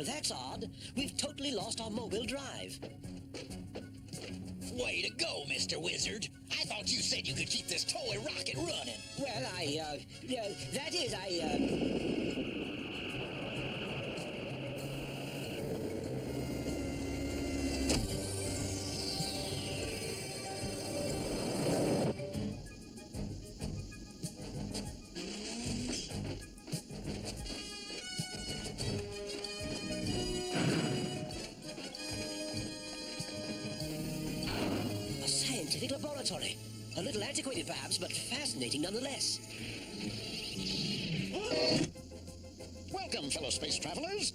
Well, that's odd. We've totally lost our mobile drive. Way to go, Mr. Wizard. I thought you said you could keep this toy rocket running. Well, a scientific laboratory. A little antiquated, perhaps, but fascinating nonetheless. Welcome, fellow space travelers.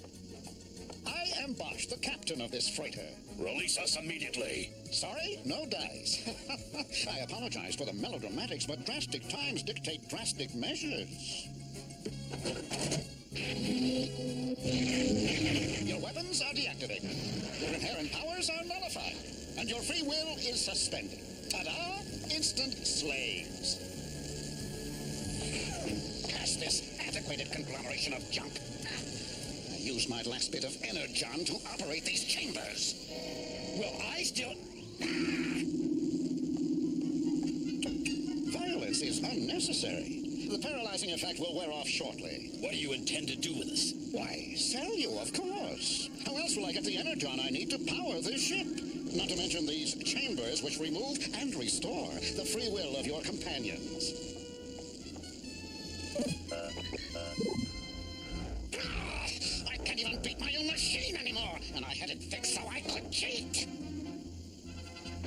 I am Bosch, the captain of this freighter. Release us immediately. Sorry, no dice. I apologize for the melodramatics, but drastic times dictate drastic measures. Your weapons are deactivated. Your inherent powers are nullified. And your free will is suspended. Ta-da! Instant slaves. Curse this antiquated conglomeration of junk. I used my last bit of energon to operate these chambers. Well, I still... Violence is unnecessary. The paralyzing effect will wear off shortly. What do you intend to do with us? Why, sell you, of course. How else will I get the energon I need to power this ship? Not to mention these chambers which remove and restore the free will of your companions. I can't even beat my own machine anymore, and I had it fixed so I could cheat.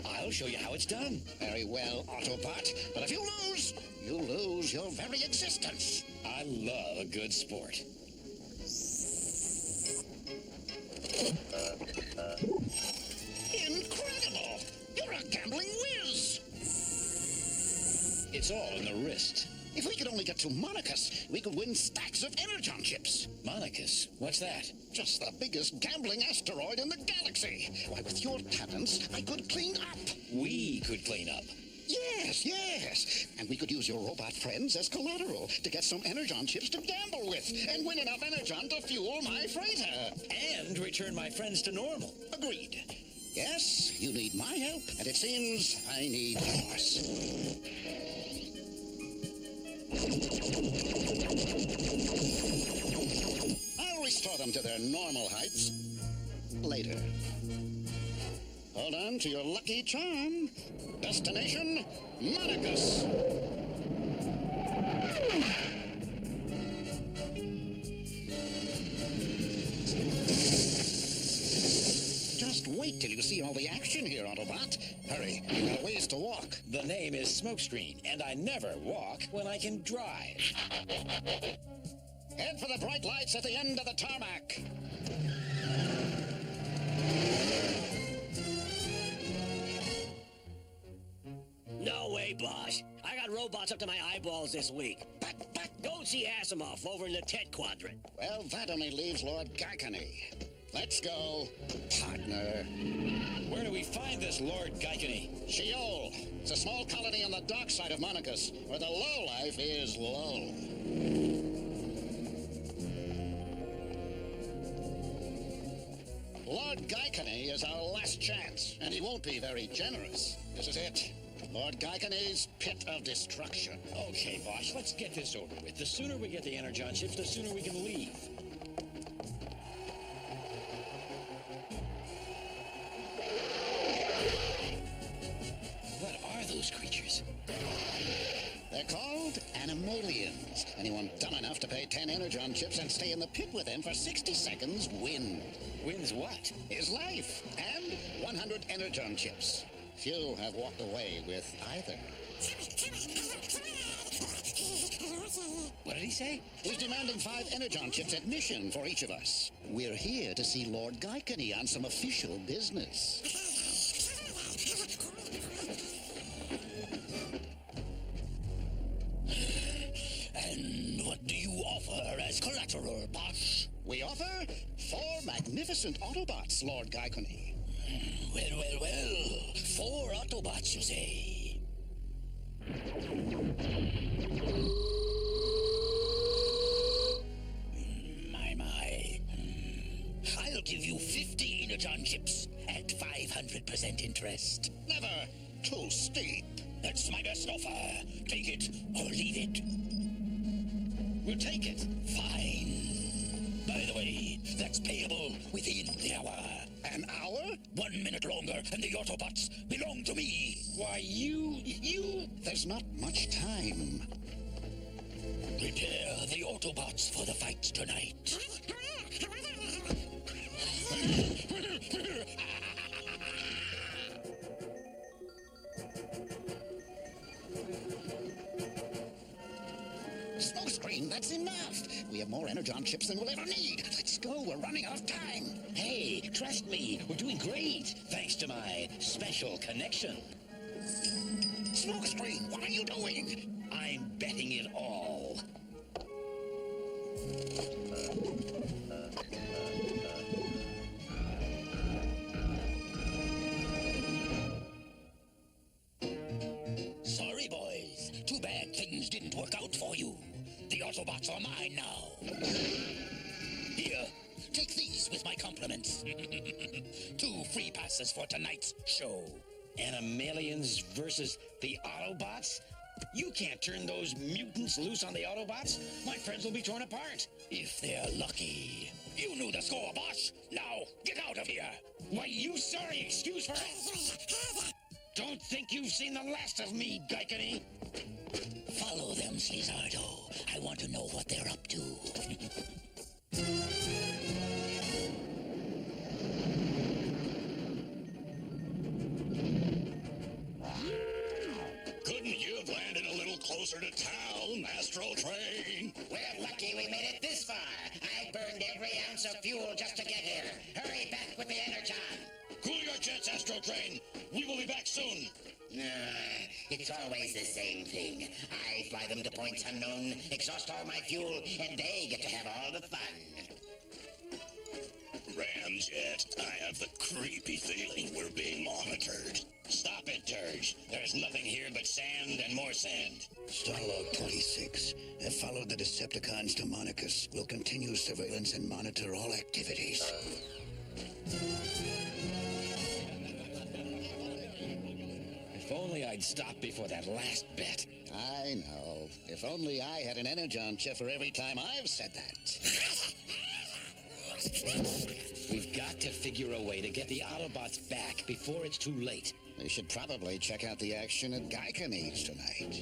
I'll show you how it's done. Very well, Autobot, but if you lose your very existence. I love a good sport. Incredible! You're a gambling whiz! It's all in the wrist. If we could only get to Monicus, we could win stacks of energon chips. Monicus? What's that? Just the biggest gambling asteroid in the galaxy. Why, with your talents, I could clean up. We could clean up. Yes. And we could use your robot friends as collateral to get some energon chips to gamble with and win enough energon to fuel my freighter. And return my friends to normal. Agreed. Yes, you need my help, and it seems I need yours. I'll restore them to their normal heights later. Hold on to your lucky charm. Destination, Monicus. Just wait till you see all the action here, Autobot. Hurry, you've got a ways to walk. The name is Smokescreen, and I never walk when I can drive. Head for the bright lights at the end of the tarmac. No way, boss. I got robots up to my eyeballs this week. But go see Asimov over in the Tet Quadrant. Well, that only leaves Lord Gaikani. Let's go, partner. Where do we find this Lord Gaikani? Sheol. It's a small colony on the dark side of Monicus, where the low life is low. Lord Gaikani is our last chance, and he won't be very generous. This is it. Lord Gaikani's pit of destruction. Okay, Bosch, let's get this over with. The sooner we get the energon chips, the sooner we can leave. What are those creatures? They're called Animalians. Anyone dumb enough to pay 10 energon chips and stay in the pit with them for 60 seconds wins. Wins what? His life and 100 energon chips. Few have walked away with either. What did he say? He's demanding 5 energon chips admission for each of us. We're here to see Lord Gaikani on some official business. And what do you offer as collateral, Bosch? We offer 4 magnificent Autobots, Lord Gaikani. Well. 4 Autobots, you say? My. Energon chips at 500% interest. Never too steep. That's my best offer. Take it or leave it. We'll take it. Fine. By the way, that's payable within the hour. An hour? 1 minute longer, and the Autobots belong to me. Why, you... There's not much time. Prepare the Autobots for the fight tonight. Smokescreen, that's enough. We have more Energon chips than we'll ever need. Let's go, we're running out of time. Hey, trust me, we're doing great, thanks to my special connection. Smokescreen, what are you doing? I'm betting it all. Sorry, boys. Too bad things didn't work out for you. The Autobots are mine now. Here, take these with my compliments. 2 free passes for tonight's show. Animalians versus the Autobots? You can't turn those mutants loose on the Autobots. My friends will be torn apart. If they're lucky. You knew the score, boss. Now, get out of here. Why, you sorry excuse for it? Don't think you've seen the last of me, Geikenny. Follow them, Slizardo. I want to know what they're up to. Couldn't you have landed a little closer to town, Astro Train? We're lucky we made it this far. I burned every ounce of fuel just to get here. Hurry back with the Energon. Cool your jets, Astro Train. We will be back soon. It's always the same thing. I fly them to points unknown, exhaust all my fuel, and they get to have all the fun. Ramjet, I have the creepy feeling we're being monitored. Stop it, Dirge. There's nothing here but sand and more sand. Starlog 26. Have followed the Decepticons to Monicus. Will continue surveillance and monitor all activities. If only I'd stopped before that last bet. I know. If only I had an Energon chip for every time I've said that. We've got to figure a way to get the Autobots back before it's too late. We should probably check out the action at Geikenny's tonight.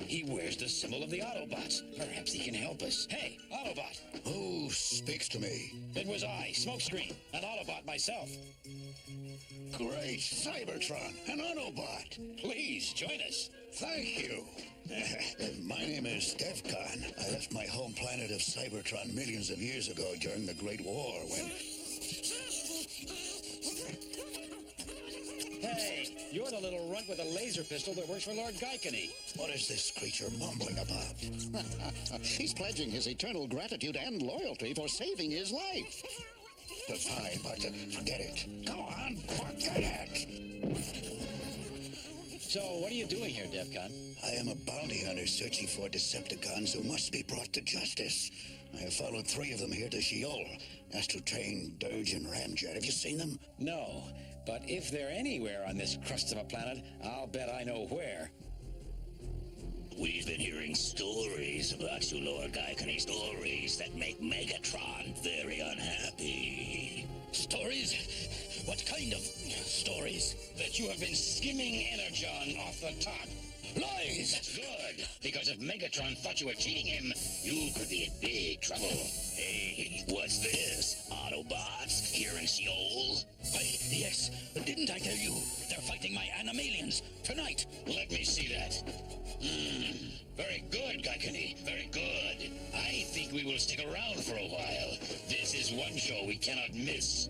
He wears the symbol of the Autobots. Perhaps he can help us. Hey, Autobot! Who speaks to me? It was I, Smokescreen, an Autobot myself. Great, Cybertron, an Autobot. Please, join us. Thank you. My name is Defcon. I left my home planet of Cybertron millions of years ago during the Great War when... Hey, you're the little runt with a laser pistol that works for Lord Geikenny. What is this creature mumbling about? He's pledging his eternal gratitude and loyalty for saving his life. Fine, but forget it. Go on, forget it! So, what are you doing here, Defcon? I am a bounty hunter searching for Decepticons who must be brought to justice. I have followed 3 of them here to Sheol. Astro Train, Dirge, and Ramjet. Have you seen them? No, but if they're anywhere on this crust of a planet, I'll bet I know where. We've been hearing stories about you, Lord Geikenny. Stories that make Megatron very unhappy. Stories? What kind of stories? That you have been skimming Energon off the top. Lies! Good, because if Megatron thought you were cheating him, you could be in big trouble. Hey, what's this? Autobots here in Sheol? Yes, didn't I tell you? They're fighting my Animalians tonight. Let me see that. Very good, Geikenny. Very good. I think we will stick around for a while. This is one show we cannot miss.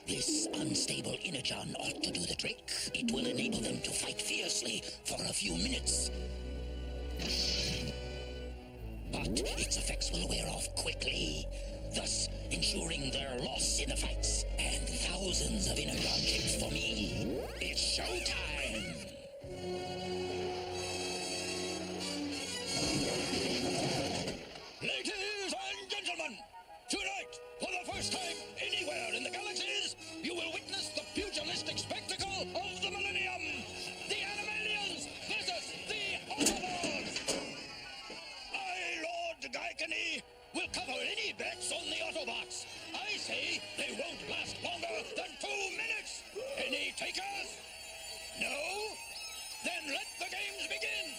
This unstable Energon ought to do the trick. It will enable them to fight fiercely for a few minutes. But its effects will wear off quickly. thus ensuring their loss in the fights and thousands of Energon chips for me. It's showtime! Ladies and gentlemen, tonight, for the first time anywhere in the galaxies, you will witness the pugilistic spectacle of the Millennium! The Animalians versus the Autobots! I, Lord Gaikani, will cover any bets on the Autobots. I say they won't last longer than 2 minutes. Any takers? No? Then let the games begin!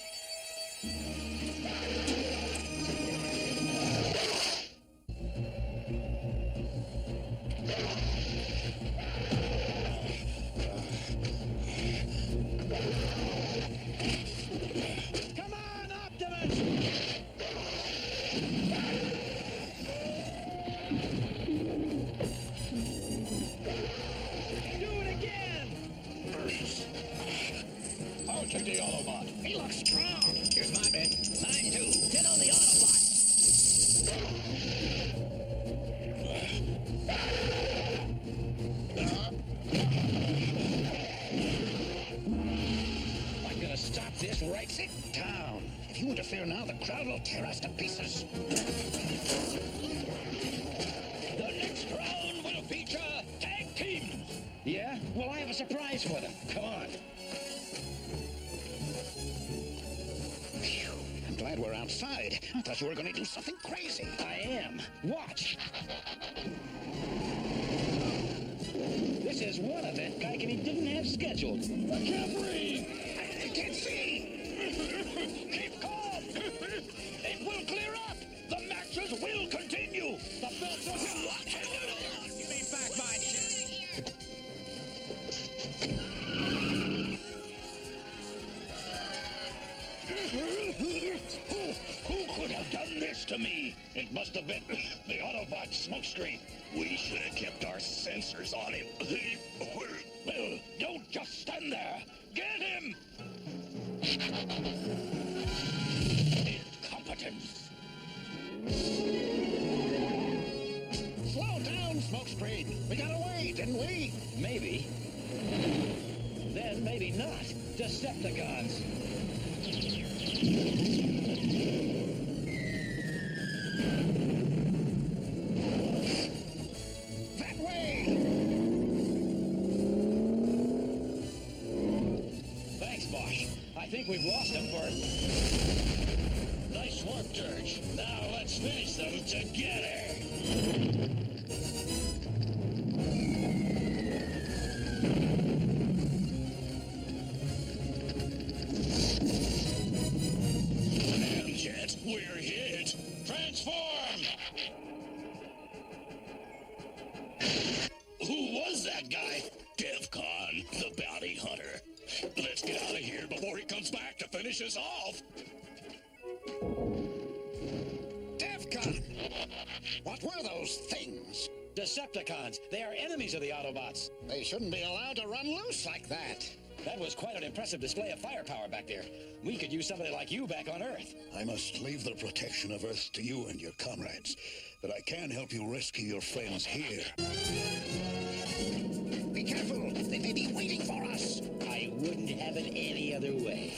Come on, Optimus! Do it again! I'll take the Autobot. He looks strong. Here's my bet. Mine too. Get on the Autobot! I'm gonna stop this right. Sit down. If you interfere now, the crowd will tear us to pieces. The next round will feature tag teams. Yeah? Well, I have a surprise for them. Come on. Phew. I'm glad we're outside. I thought you were going to do something crazy. I am. Watch. This is one event Gaikani didn't have scheduled. I can't breathe. I can't see. Keep calm. It will clear up. The matches will continue. The belts will Give me back my chest. Who could have done this to me? It must have been the Autobot smokescreen. We should have kept our sensors on him. Well, don't just stand there. Get him! Incompetence. Slow down, Smokescreen. We got away, didn't we? Maybe. Then maybe not. Decepticons. That way! Thanks, Bosch. I think we've lost him for... Nice work, Dirge. Now let's finish them together. Jet, we're hit. Transform! Who was that guy? Devcon, the bounty hunter. Let's get out of here before he comes back to finish us off. Devcon! What were those things? Decepticons. They are enemies of the Autobots. They shouldn't be allowed to run loose like that. That was quite an impressive display of firepower back there. We could use somebody like you back on Earth. I must leave the protection of Earth to you and your comrades, but I can help you rescue your friends here. Be careful. They may be waiting for us. I wouldn't have it any other way.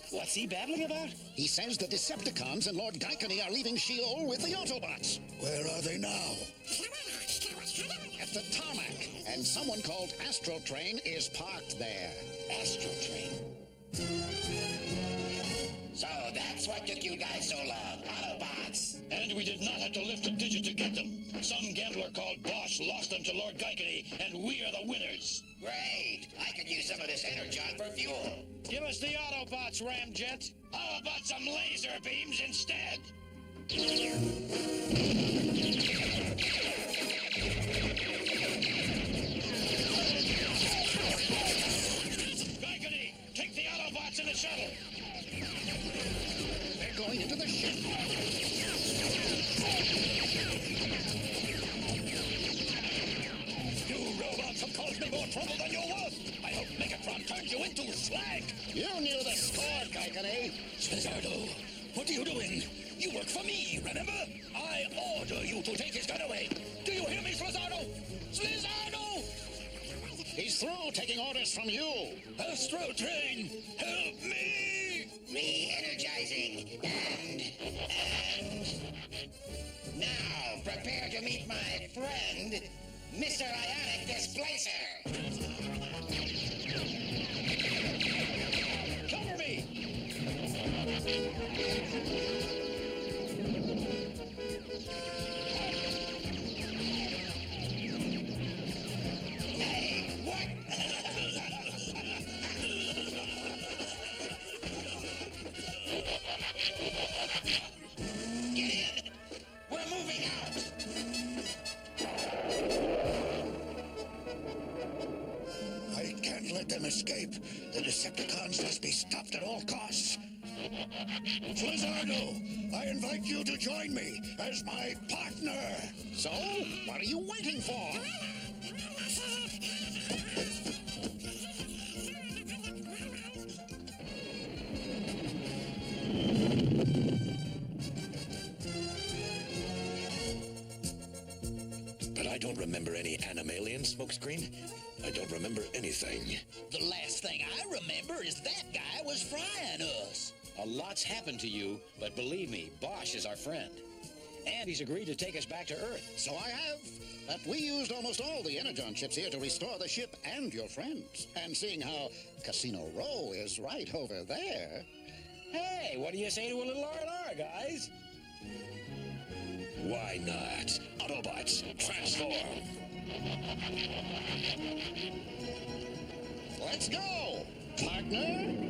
What's he babbling about? He says the Decepticons and Lord Gaikani are leaving Sheol with the Autobots. Where are they now? At the tarmac. And someone called Astrotrain is parked there. Astrotrain? So that's what took you guys so long, Autobots. And we did not have to lift a digit to get them. Some gambler called Bosch lost them to Lord Gaikani, and we are the winners. Great. I could use some of this Energon for fuel. Give us the Autobots, Ramjet. How about some laser beams instead? Gaikani, take the Autobots in the shuttle. They're going into the ship. You robots have caused me more trouble than you're worth. I hope Megatron turns to slack! You knew the score, Kaikane. Slizardo, what are you doing? You work for me, remember? I order you to take his gun away. Do you hear me, Slizardo? Slizardo! He's through taking orders from you. Astro Train, help me! Re-energizing. And... Now, prepare to meet my friend, Mr. Ionic Displacer. Cover me! Hey, what? Get in! We're moving out! I can't let them escape. The Decepticons must be stopped at all costs. Flizardo, I invite you to join me as my partner. So, what are you waiting for? But I don't remember any Animalian, Smokescreen. I don't remember anything. The last thing I remember is that guy was frying us. A lot's happened to you, but believe me, Bosch is our friend. And he's agreed to take us back to Earth. So I have. But we used almost all the Energon chips here to restore the ship and your friends. And seeing how Casino Row is right over there... Hey, what do you say to a little R&R, guys? Why not? Autobots, transform! Let's go, partner!